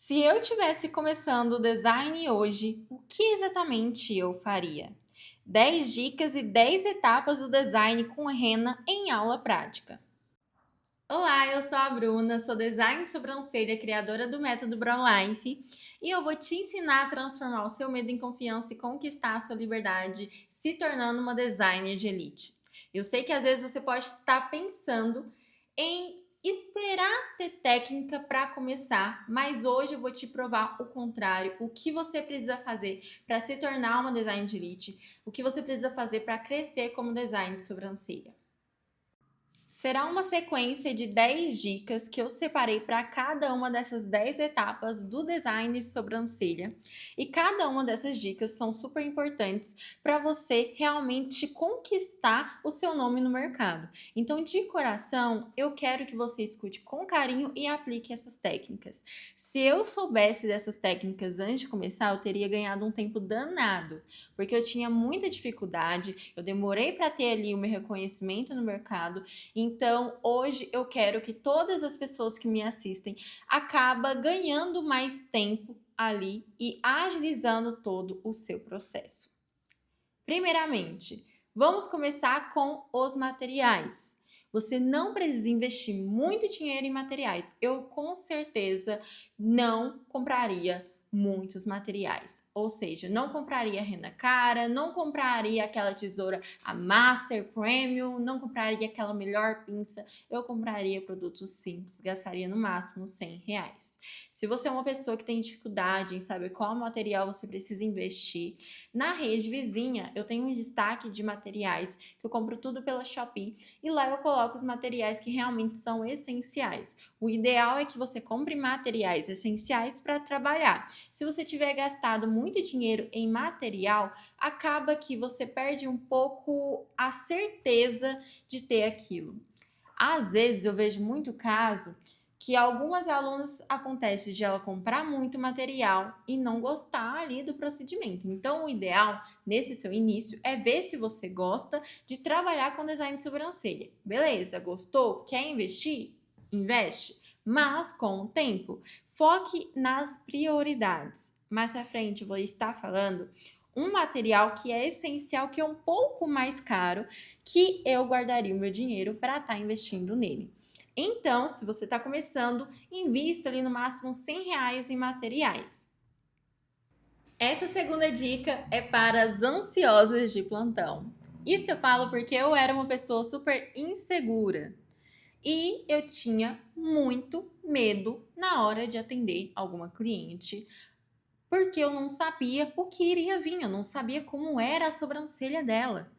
Se eu tivesse começando o design hoje, o que exatamente eu faria? 10 dicas e 10 etapas do design com Rena em aula prática. Olá, eu sou a Bruna, sou design de sobrancelha, criadora do método Brown Life, e eu vou te ensinar a transformar o seu medo em confiança e conquistar a sua liberdade, se tornando uma designer de elite. Eu sei que às vezes você pode estar pensando em esperar ter técnica para começar, mas hoje eu vou te provar o contrário, o que você precisa fazer para se tornar uma designer de elite, o que você precisa fazer para crescer como design de sobrancelha. Será uma sequência de 10 dicas que eu separei para cada uma dessas 10 etapas do design de sobrancelha. E cada uma dessas dicas são super importantes para você realmente conquistar o seu nome no mercado. Então, de coração, eu quero que você escute com carinho e aplique essas técnicas. Se eu soubesse dessas técnicas antes de começar, eu teria ganhado um tempo danado, porque eu tinha muita dificuldade, eu demorei para ter ali o meu reconhecimento no mercado. Então, hoje eu quero que todas as pessoas que me assistem acabem ganhando mais tempo ali e agilizando todo o seu processo. Primeiramente, vamos começar com os materiais. Você não precisa investir muito dinheiro em materiais. Eu com certeza não compraria muitos materiais. Ou seja, não compraria rena cara, não compraria aquela tesoura a Master Premium, não compraria aquela melhor pinça. Eu compraria produtos simples, gastaria no máximo R$ 100. Se você é uma pessoa que tem dificuldade em saber qual material você precisa investir, na rede vizinha, eu tenho um destaque de materiais que eu compro tudo pela Shopee e lá eu coloco os materiais que realmente são essenciais. O ideal é que você compre materiais essenciais para trabalhar. Se você tiver gastado muito dinheiro em material, acaba que você perde um pouco a certeza de ter aquilo. Às vezes eu vejo muito caso que algumas alunas acontece de ela comprar muito material e não gostar ali do procedimento. Então, o ideal nesse seu início é ver se você gosta de trabalhar com design de sobrancelha. Beleza, gostou? Quer investir? Investe, mas com o tempo. Foque nas prioridades. Mais à frente eu vou estar falando um material que é essencial, que é um pouco mais caro, que eu guardaria o meu dinheiro para estar investindo nele. Então, se você está começando, invista ali no máximo R$ 100 em materiais. Essa segunda dica é para as ansiosas de plantão. Isso eu falo porque eu era uma pessoa super insegura e eu tinha muito medo na hora de atender alguma cliente, porque eu não sabia o que iria vir, eu não sabia como era a sobrancelha dela.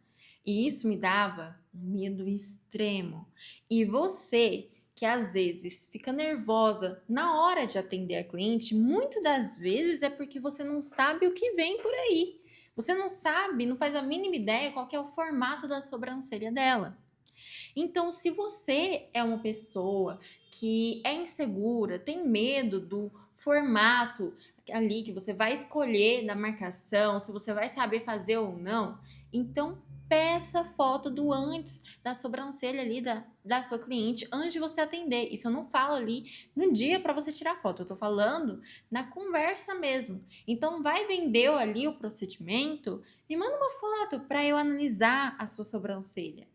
E isso me dava um medo extremo. E você, que às vezes fica nervosa na hora de atender a cliente, muitas das vezes é porque você não sabe o que vem por aí. Você não sabe, não faz a mínima ideia qual que é o formato da sobrancelha dela. Então, se você é uma pessoa que é insegura, tem medo do formato ali que você vai escolher da marcação, se você vai saber fazer ou não, então peça foto do antes da sobrancelha ali da sua cliente antes de você atender. Isso eu não falo ali no dia para você tirar foto, eu tô falando na conversa mesmo. Então vai vender ali o procedimento, me manda uma foto para eu analisar a sua sobrancelha.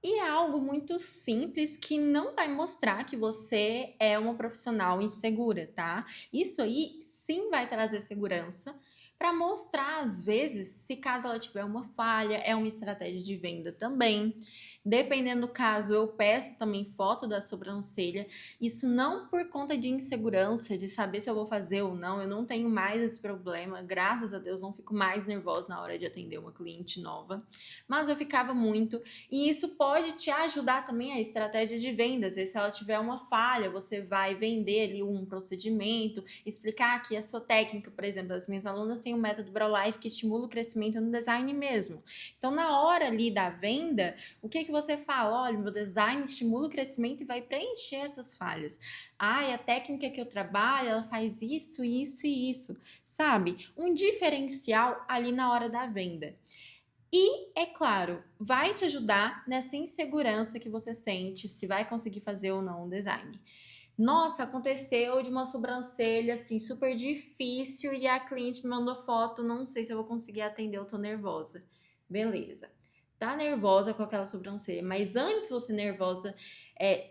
E é algo muito simples que não vai mostrar que você é uma profissional insegura, tá? Isso aí sim vai trazer segurança para mostrar, às vezes, se caso ela tiver uma falha, é uma estratégia de venda também. Dependendo do caso, eu peço também foto da sobrancelha. Isso não por conta de insegurança, de saber se eu vou fazer ou não. Eu não tenho mais esse problema. Graças a Deus, não fico mais nervosa na hora de atender uma cliente nova. Mas eu ficava muito. E isso pode te ajudar também a estratégia de vendas. E se ela tiver uma falha, você vai vender ali um procedimento, explicar aqui a sua técnica. Por exemplo, as minhas alunas têm um método Brow Life que estimula o crescimento no design mesmo. Então, na hora ali da venda, o que você fala? Olha, meu design estimula o crescimento e vai preencher essas falhas. A técnica que eu trabalho, ela faz isso, isso e isso. Sabe? Um diferencial ali na hora da venda. E, é claro, vai te ajudar nessa insegurança que você sente se vai conseguir fazer ou não um design. Nossa, aconteceu de uma sobrancelha assim super difícil e a cliente me mandou foto, não sei se eu vou conseguir atender, eu tô nervosa. Beleza. Tá nervosa com aquela sobrancelha, mas antes você nervosa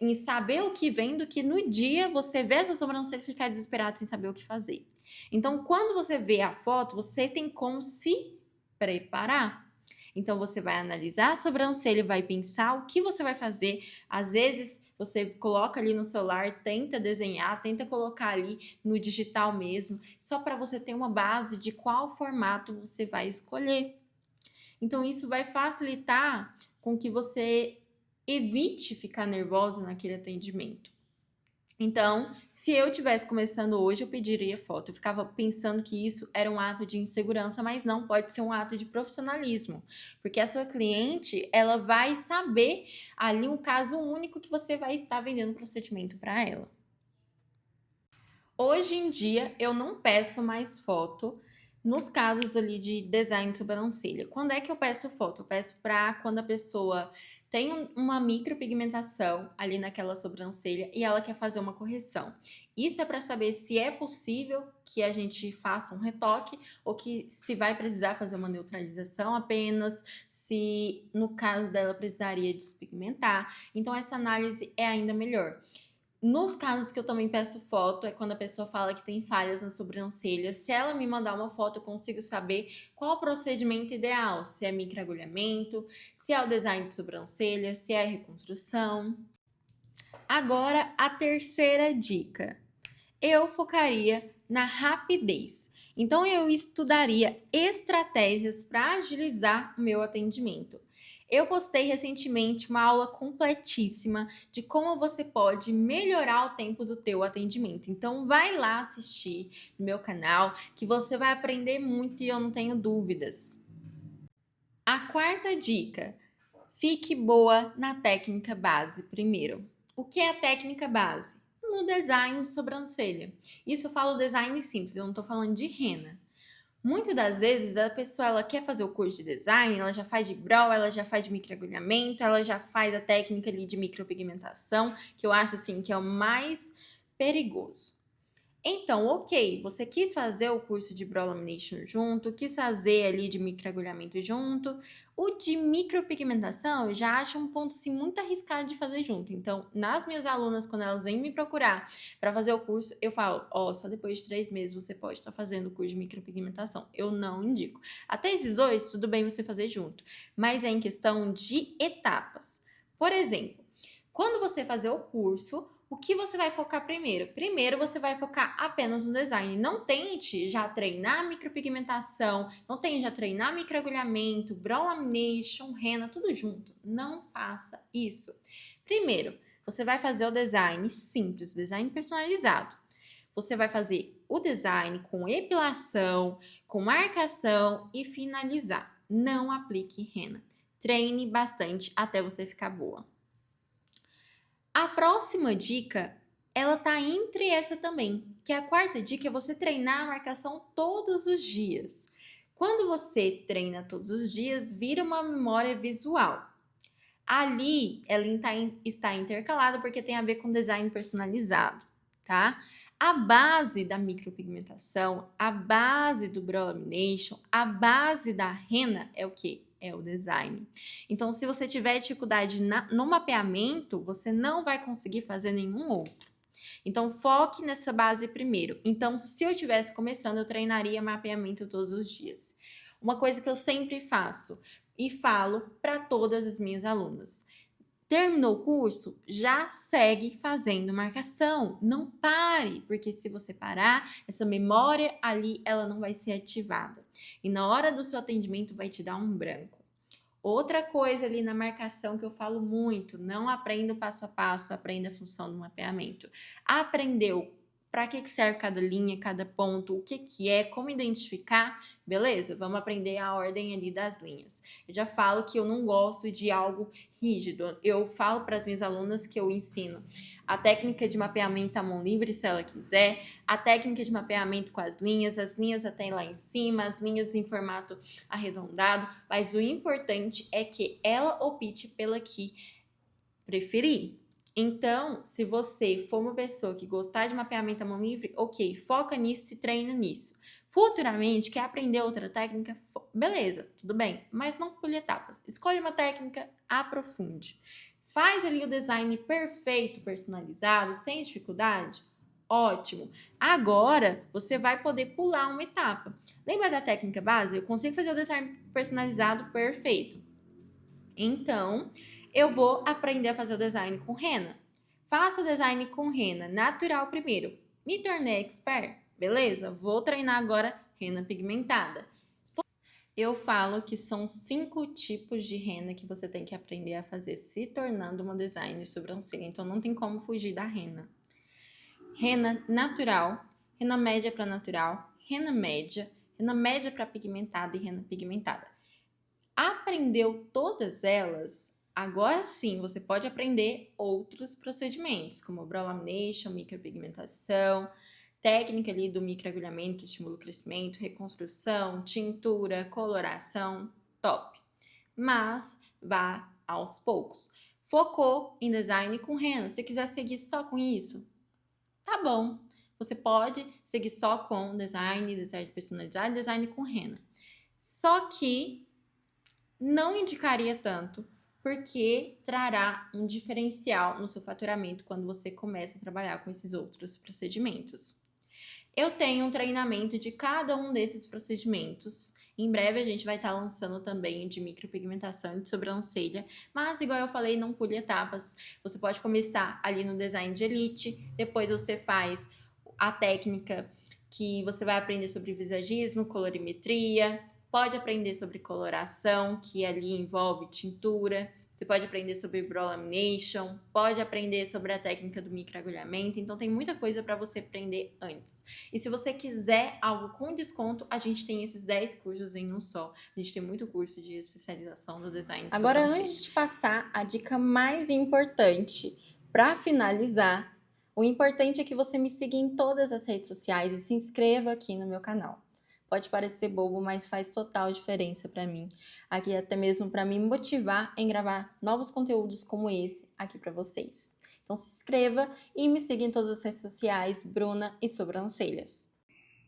em saber o que vem do que no dia você vê essa sobrancelha e ficar desesperado sem saber o que fazer. Então, quando você vê a foto, você tem como se preparar. Então, você vai analisar a sobrancelha, vai pensar o que você vai fazer. Às vezes, você coloca ali no celular, tenta desenhar, tenta colocar ali no digital mesmo, só para você ter uma base de qual formato você vai escolher. Então, isso vai facilitar com que você evite ficar nervosa naquele atendimento. Então, se eu tivesse começando hoje, eu pediria foto. Eu ficava pensando que isso era um ato de insegurança, mas não, pode ser um ato de profissionalismo, porque a sua cliente, ela vai saber ali um caso único que você vai estar vendendo procedimento para ela. Hoje em dia, eu não peço mais foto nos casos ali de design de sobrancelha. Quando é que eu peço foto? Eu peço para quando a pessoa tem uma micropigmentação ali naquela sobrancelha e ela quer fazer uma correção. Isso é para saber se é possível que a gente faça um retoque ou que se vai precisar fazer uma neutralização apenas, se no caso dela precisaria despigmentar. Então essa análise é ainda melhor. Nos casos que eu também peço foto, é quando a pessoa fala que tem falhas na sobrancelha. Se ela me mandar uma foto, eu consigo saber qual o procedimento ideal. Se é microagulhamento, se é o design de sobrancelha, se é a reconstrução. Agora, a terceira dica. Eu focaria na rapidez. Então, eu estudaria estratégias para agilizar o meu atendimento. Eu postei recentemente uma aula completíssima de como você pode melhorar o tempo do teu atendimento. Então, vai lá assistir no meu canal que você vai aprender muito e eu não tenho dúvidas. A quarta dica: fique boa na técnica base primeiro. O que é a técnica base? No design de sobrancelha. Isso eu falo design simples, eu não tô falando de rena. Muitas das vezes a pessoa ela quer fazer o curso de design, ela já faz de brow, ela já faz de microagulhamento, ela já faz a técnica ali de micropigmentação, que eu acho assim que é o mais perigoso. Então, ok, você quis fazer o curso de Brow Lamination junto, quis fazer ali de microagulhamento junto. O de micropigmentação eu já acho um ponto assim, muito arriscado de fazer junto. Então, nas minhas alunas, quando elas vêm me procurar para fazer o curso, eu falo, só depois de 3 meses você pode estar fazendo o curso de micropigmentação. Eu não indico. Até esses dois, tudo bem você fazer junto. Mas é em questão de etapas. Por exemplo, quando você fazer o curso, o que você vai focar primeiro? Primeiro, você vai focar apenas no design. Não tente já treinar micropigmentação, não tente já treinar microagulhamento, brow lamination, rena, tudo junto. Não faça isso. Primeiro, você vai fazer o design simples, o design personalizado. Você vai fazer o design com epilação, com marcação e finalizar. Não aplique rena. Treine bastante até você ficar boa. A próxima dica, ela tá entre essa também, que a quarta dica é você treinar a marcação todos os dias. Quando você treina todos os dias, vira uma memória visual. Ali, ela está intercalada porque tem a ver com design personalizado, tá? A base da micropigmentação, a base do brow lamination, a base da rena é o quê? É o design. Então, se você tiver dificuldade no mapeamento, você não vai conseguir fazer nenhum outro. Então, foque nessa base primeiro. Então, se eu estivesse começando, eu treinaria mapeamento todos os dias. Uma coisa que eu sempre faço e falo para todas as minhas alunas. Terminou o curso? Já segue fazendo marcação. Não pare, porque se você parar, essa memória ali, ela não vai ser ativada. E na hora do seu atendimento vai te dar um branco. Outra coisa ali na marcação que eu falo muito, não aprenda o passo a passo, aprenda a função do mapeamento. Aprendeu para que serve cada linha, cada ponto, o que é, como identificar, beleza? Vamos aprender a ordem ali das linhas. Eu já falo que eu não gosto de algo rígido. Eu falo para as minhas alunas que eu ensino a técnica de mapeamento à mão livre, se ela quiser, a técnica de mapeamento com as linhas até lá em cima, as linhas em formato arredondado, mas o importante é que ela opte pela que preferir. Então, se você for uma pessoa que gostar de mapeamento à mão livre, ok, foca nisso e treina nisso. Futuramente, quer aprender outra técnica? Beleza, tudo bem, mas não pule etapas. Escolha uma técnica, aprofunde. Faz ali o design perfeito, personalizado, sem dificuldade? Ótimo. Agora, você vai poder pular uma etapa. Lembra da técnica base? Eu consigo fazer o design personalizado perfeito. Então, eu vou aprender a fazer o design com rena. Faço o design com rena natural primeiro. Me tornei expert? Beleza? Vou treinar agora rena pigmentada. Eu falo que são 5 tipos de rena que você tem que aprender a fazer se tornando uma design de sobrancelha. Então, não tem como fugir da rena. Rena natural, rena média para natural, rena média para pigmentada e rena pigmentada. Aprendeu todas elas, agora sim você pode aprender outros procedimentos, como brow lamination, micropigmentação, técnica ali do microagulhamento que estimula o crescimento, reconstrução, tintura, coloração, top. Mas vá aos poucos. Focou em design com rena. Se quiser seguir só com isso, tá bom. Você pode seguir só com design personalizado, design com rena. Só que não indicaria tanto, porque trará um diferencial no seu faturamento quando você começa a trabalhar com esses outros procedimentos. Eu tenho um treinamento de cada um desses procedimentos. Em breve a gente vai estar lançando também de micropigmentação e de sobrancelha, mas igual eu falei, não pule etapas. Você pode começar ali no design de elite, depois você faz a técnica que você vai aprender sobre visagismo, colorimetria, pode aprender sobre coloração, que ali envolve tintura. Você pode aprender sobre brow lamination, pode aprender sobre a técnica do microagulhamento. Então, tem muita coisa para você aprender antes. E se você quiser algo com desconto, a gente tem esses 10 cursos em um só. A gente tem muito curso de especialização no design de Agora, sobrancelha. antes de passar a dica mais importante, para finalizar, o importante é que você me siga em todas as redes sociais e se inscreva aqui no meu canal. Pode parecer bobo, mas faz total diferença para mim. Aqui até mesmo para me motivar em gravar novos conteúdos como esse aqui para vocês. Então se inscreva e me siga em todas as redes sociais, Bruna e Sobrancelhas.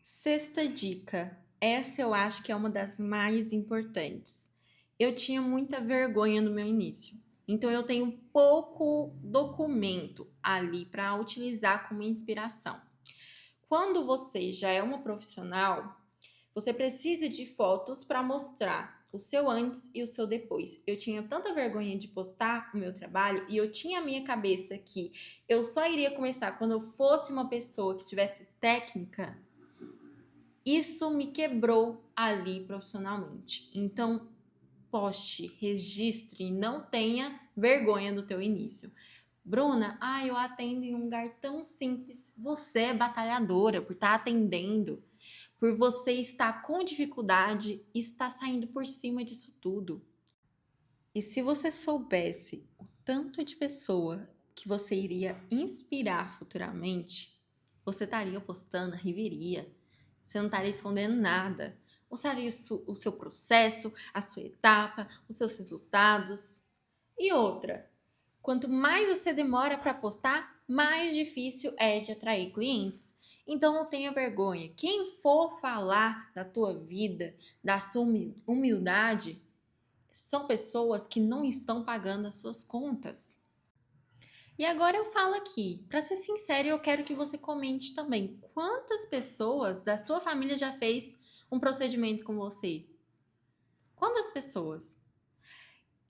Sexta dica. Essa eu acho que é uma das mais importantes. Eu tinha muita vergonha no meu início. Então eu tenho pouco documento ali para utilizar como inspiração. Quando você já é uma profissional, você precisa de fotos para mostrar o seu antes e o seu depois. Eu tinha tanta vergonha de postar o meu trabalho e eu tinha a minha cabeça que eu só iria começar quando eu fosse uma pessoa que tivesse técnica. Isso me quebrou ali profissionalmente. Então, poste, registre, não tenha vergonha do teu início. Bruna, eu atendo em um lugar tão simples. Você é batalhadora por estar atendendo, por você estar com dificuldade e estar saindo por cima disso tudo. E se você soubesse o tanto de pessoa que você iria inspirar futuramente, você estaria postando, riveria. Você não estaria escondendo nada. Mostraria o seu processo, a sua etapa, os seus resultados. E outra, quanto mais você demora para postar, mais difícil é de atrair clientes. Então não tenha vergonha. Quem for falar da tua vida, da sua humildade, são pessoas que não estão pagando as suas contas. E agora eu falo aqui, para ser sincero, eu quero que você comente também quantas pessoas da sua família já fez um procedimento com você? Quantas pessoas?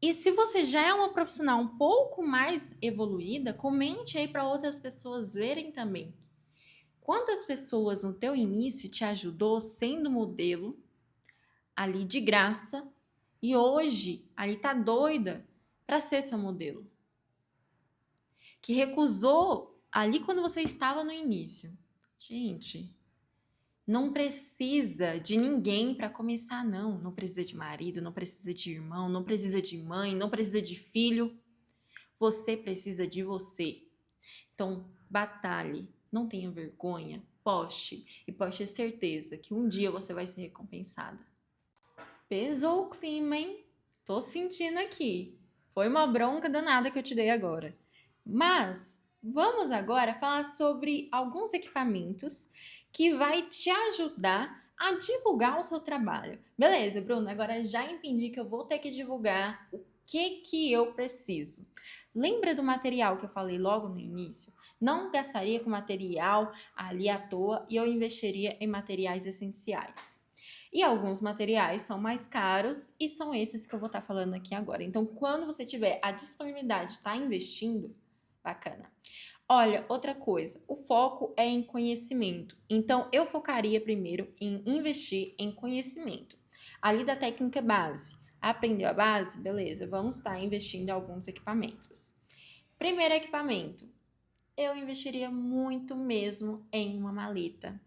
E se você já é uma profissional um pouco mais evoluída, comente aí para outras pessoas verem também. Quantas pessoas no teu início te ajudou sendo modelo ali de graça e hoje ali tá doida para ser seu modelo? Que recusou ali quando você estava no início. Gente, não precisa de ninguém para começar, não. Não precisa de marido, não precisa de irmão, não precisa de mãe, não precisa de filho. Você precisa de você. Então, batalhe, não tenha vergonha, poste e pode ter certeza que um dia você vai ser recompensada. Pesou o clima, hein? Tô sentindo aqui. Foi uma bronca danada que eu te dei agora. Mas vamos agora falar sobre alguns equipamentos que vai te ajudar a divulgar o seu trabalho. Beleza, Bruno, agora já entendi que eu vou ter que divulgar o que eu preciso. Lembra do material que eu falei logo no início? Não gastaria com material ali à toa e eu investiria em materiais essenciais. E alguns materiais são mais caros e são esses que eu vou estar falando aqui agora. Então, quando você tiver a disponibilidade de estar investindo, bacana. Olha, outra coisa, o foco é em conhecimento. Então, eu focaria primeiro em investir em conhecimento. Ali da técnica base. Aprendeu a base? Beleza, vamos estar investindo em alguns equipamentos. Primeiro equipamento, eu investiria muito mesmo em uma maleta.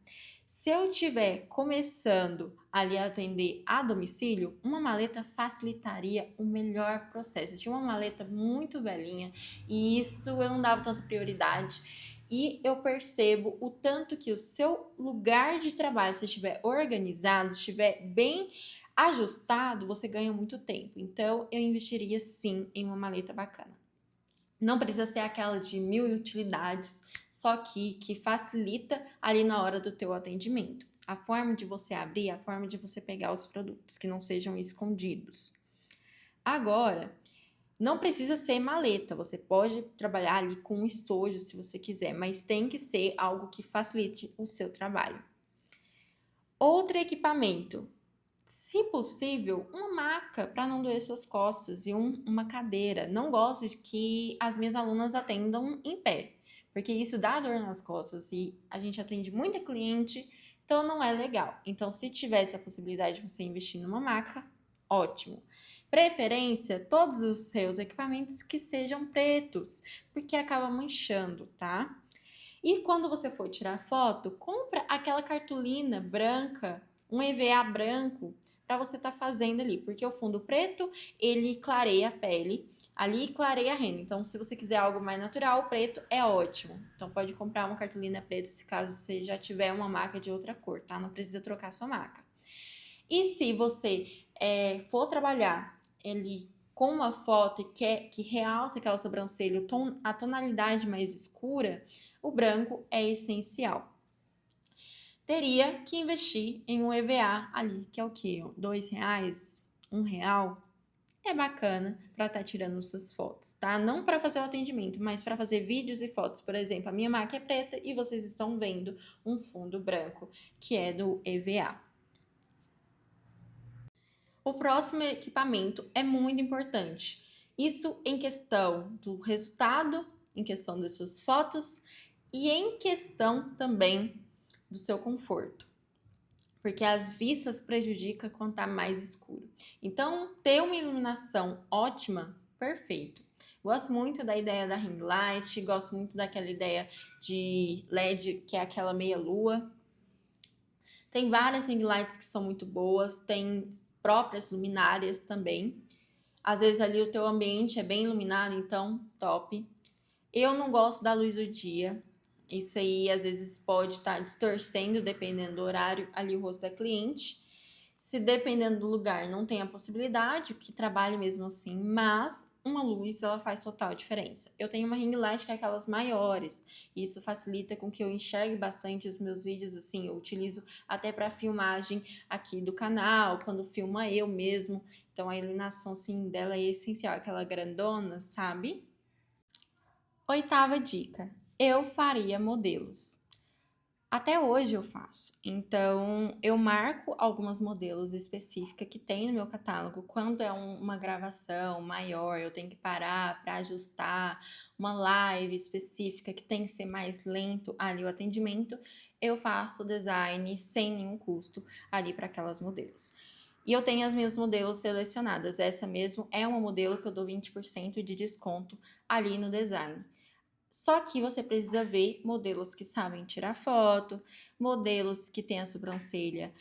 Se eu estiver começando ali a atender a domicílio, uma maleta facilitaria o melhor processo. Eu tinha uma maleta muito velhinha e isso eu não dava tanta prioridade. E eu percebo o tanto que o seu lugar de trabalho, se estiver organizado, estiver bem ajustado, você ganha muito tempo. Então, eu investiria sim em uma maleta bacana. Não precisa ser aquela de 1000 utilidades, só que facilita ali na hora do teu atendimento. A forma de você abrir, a forma de você pegar os produtos, que não sejam escondidos. Agora, não precisa ser maleta, você pode trabalhar ali com um estojo se você quiser, mas tem que ser algo que facilite o seu trabalho. Outro equipamento, se possível, uma maca para não doer suas costas e uma cadeira. Não gosto de que as minhas alunas atendam em pé, porque isso dá dor nas costas e a gente atende muita cliente, então não é legal. Então, se tivesse a possibilidade de você investir numa maca, ótimo. Preferência, todos os seus equipamentos que sejam pretos, porque acaba manchando, tá? E quando você for tirar foto, compra aquela cartolina branca, um EVA branco, para você estar fazendo ali, porque o fundo preto, ele clareia a pele, ali clareia a rena. Então, se você quiser algo mais natural, o preto é ótimo. Então, pode comprar uma cartolina preta se caso você já tiver uma maca de outra cor, tá? Não precisa trocar sua maca. E se você for trabalhar ele com uma foto e quer que realce aquela sobrancelha, a tonalidade mais escura, o branco é essencial. Teria que investir em um EVA ali, que é o quê? R$ 2, R$ 1. É bacana para estar tirando suas fotos, tá? Não para fazer o atendimento, mas para fazer vídeos e fotos. Por exemplo, a minha marca é preta e vocês estão vendo um fundo branco, que é do EVA. O próximo equipamento é muito importante. Isso em questão do resultado, em questão das suas fotos e em questão também do seu conforto. Porque as vistas prejudica quando está mais escuro. Então, ter uma iluminação ótima, perfeito. Gosto muito da ideia da ring light, gosto muito daquela ideia de LED, que é aquela meia-lua. Tem várias ring lights que são muito boas, tem próprias luminárias também. Às vezes ali o teu ambiente é bem iluminado, então top. Eu não gosto da luz do dia. Isso aí às vezes pode estar distorcendo, dependendo do horário, ali o rosto da cliente. Se dependendo do lugar não tem a possibilidade, que trabalhe mesmo assim, mas uma luz ela faz total diferença. Eu tenho uma ring light que é aquelas maiores, e isso facilita com que eu enxergue bastante os meus vídeos, assim, eu utilizo até para filmagem aqui do canal, quando filma eu mesmo, então a iluminação assim dela é essencial, aquela grandona, sabe? Oitava dica, eu faria modelos. Até hoje eu faço. Então, eu marco algumas modelos específicas que tem no meu catálogo. Quando é uma gravação maior, eu tenho que parar para ajustar uma live específica que tem que ser mais lento ali o atendimento, eu faço design sem nenhum custo ali para aquelas modelos. E eu tenho as minhas modelos selecionadas. Essa mesmo é uma modelo que eu dou 20% de desconto ali no design. Só que você precisa ver modelos que sabem tirar foto, modelos que têm a sobrancelha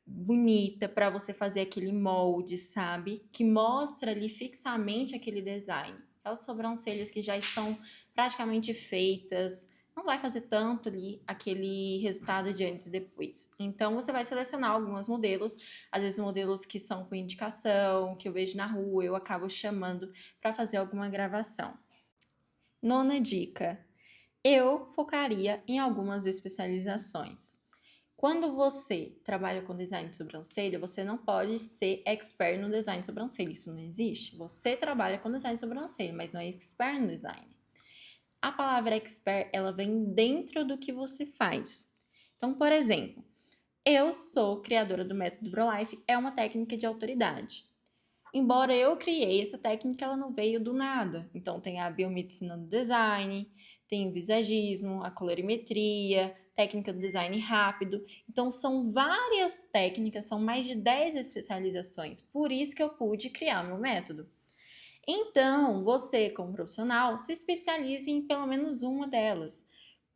bonita para você fazer aquele molde, sabe? Que mostra ali fixamente aquele design. Aquelas sobrancelhas que já estão praticamente feitas, não vai fazer tanto ali aquele resultado de antes e depois. Então você vai selecionar alguns modelos, às vezes modelos que são com indicação, que eu vejo na rua, eu acabo chamando para fazer alguma gravação. Nona dica: eu focaria em algumas especializações. Quando você trabalha com design de sobrancelha, você não pode ser expert no design de sobrancelha. Isso não existe. Você trabalha com design de sobrancelha, mas não é expert no design. A palavra expert, ela vem dentro do que você faz. Então, por exemplo, eu sou criadora do método Brolife, é uma técnica de autoridade. Embora eu criei essa técnica, ela não veio do nada. Então tem a biomedicina do design, tem o visagismo, a colorimetria, técnica do design rápido. Então são várias técnicas, são mais de 10 especializações. Por isso que eu pude criar meu método. Então, você, como profissional, se especialize em pelo menos uma delas.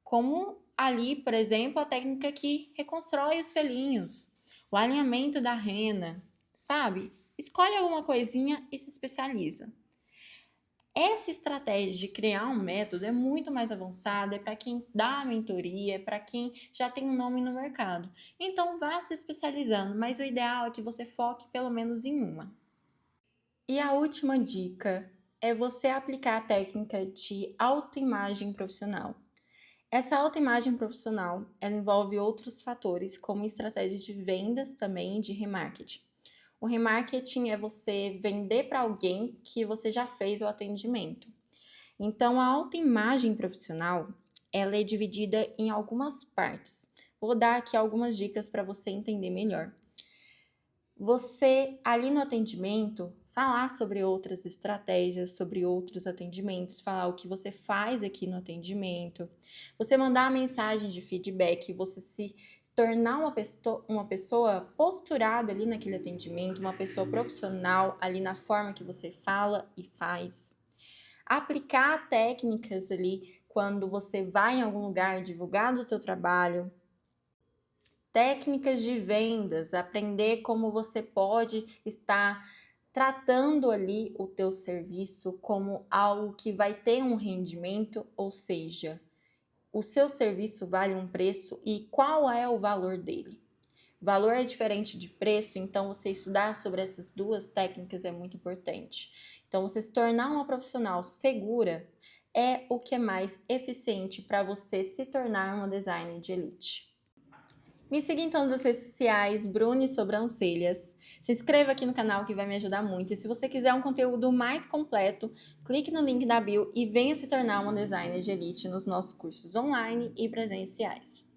Como ali, por exemplo, a técnica que reconstrói os pelinhos, o alinhamento da rena, sabe? Escolhe alguma coisinha e se especializa. Essa estratégia de criar um método é muito mais avançada, é para quem dá mentoria, é para quem já tem um nome no mercado. Então vá se especializando, mas o ideal é que você foque pelo menos em uma. E a última dica é você aplicar a técnica de autoimagem profissional. Essa autoimagem profissional, ela envolve outros fatores, como estratégia de vendas também e de remarketing. O remarketing é você vender para alguém que você já fez o atendimento. Então, a autoimagem profissional, ela é dividida em algumas partes. Vou dar aqui algumas dicas para você entender melhor. Você, ali no atendimento, falar sobre outras estratégias, sobre outros atendimentos, falar o que você faz aqui no atendimento, você mandar mensagem de feedback, você se tornar uma pessoa posturada ali naquele atendimento, uma pessoa profissional ali na forma que você fala e faz. Aplicar técnicas ali quando você vai em algum lugar divulgar do teu trabalho. Técnicas de vendas, aprender como você pode estar tratando ali o teu serviço como algo que vai ter um rendimento, ou seja, o seu serviço vale um preço e qual é o valor dele. Valor é diferente de preço, então você estudar sobre essas duas técnicas é muito importante. Então, você se tornar uma profissional segura é o que é mais eficiente para você se tornar uma designer de elite. Me siga em todas as redes sociais, Bruni Sobrancelhas. Se inscreva aqui no canal que vai me ajudar muito. E se você quiser um conteúdo mais completo, clique no link da bio e venha se tornar uma designer de elite nos nossos cursos online e presenciais.